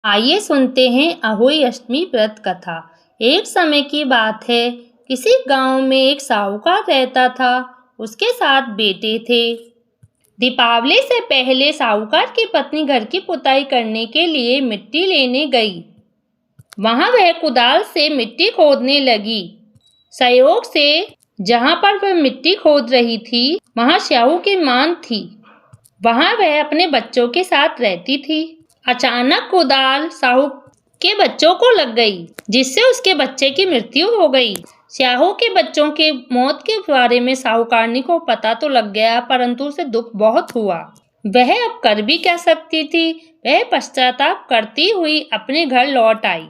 आइए सुनते हैं अहोई अष्टमी व्रत कथा। एक समय की बात है, किसी गांव में एक साहूकार रहता था। उसके 7 बेटे थे। दीपावली से पहले साहूकार की पत्नी घर की पुताई करने के लिए मिट्टी लेने गई। वहां वह कुदाल से मिट्टी खोदने लगी। संयोग से जहां पर वह मिट्टी खोद रही थी, वहां स्याहू की मान थी। वहां वह अपने बच्चों के साथ रहती थी। अचानक कुदाल साहू के बच्चों को लग गई, जिससे उसके बच्चे की मृत्यु हो गई। स्याहू के बच्चों के मौत के बारे में साहूकारनी को पता तो लग गया, परंतु उसे दुख बहुत हुआ। वह अब कर भी क्या सकती थी। वह पश्चाताप करती हुई अपने घर लौट आई।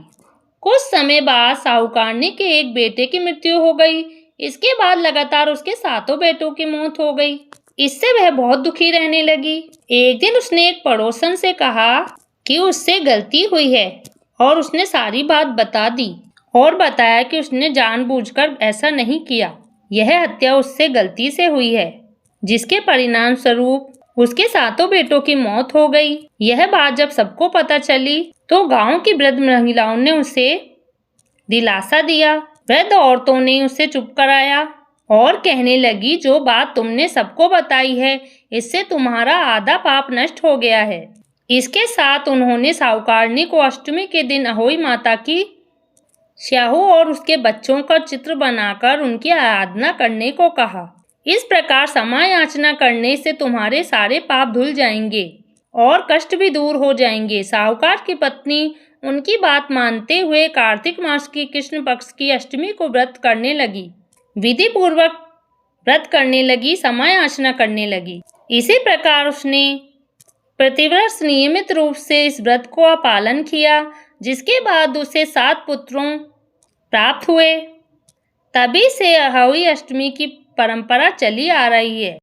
कुछ समय बाद साहूकारनी के एक बेटे की मृत्यु हो गई। इसके बाद लगातार उसके 7 बेटों की मौत हो गई। इससे वह बहुत दुखी रहने लगी। एक दिन उसने एक पड़ोसन से कहा कि उससे गलती हुई है, और उसने सारी बात बता दी और बताया कि उसने जानबूझकर ऐसा नहीं किया। यह हत्या उससे गलती से हुई है, जिसके परिणाम स्वरूप उसके 7 बेटों की मौत हो गई। यह बात जब सबको पता चली तो गांव की वृद्ध महिलाओं ने उसे दिलासा दिया। वृद्ध औरतों ने उसे चुप कराया और कहने लगी, जो बात तुमने सबको बताई है, इससे तुम्हारा आधा पाप नष्ट हो गया है। इसके साथ उन्होंने साहूकारनी को अष्टमी के दिन अहोई माता की, स्याहू और उसके बच्चों का चित्र बनाकर उनकी आराधना करने को कहा। इस प्रकार समय याचना करने से तुम्हारे सारे पाप धुल जाएंगे और कष्ट भी दूर हो जाएंगे। साहूकार की पत्नी उनकी बात मानते हुए कार्तिक मास की कृष्ण पक्ष की अष्टमी को व्रत करने लगी। विधि पूर्वक व्रत करने लगी, समय याचना करने लगी। इसी प्रकार उसने प्रतिवर्ष नियमित रूप से इस व्रत को पालन किया, जिसके बाद उसे 7 पुत्रों प्राप्त हुए। तभी से अहोई अष्टमी की परंपरा चली आ रही है।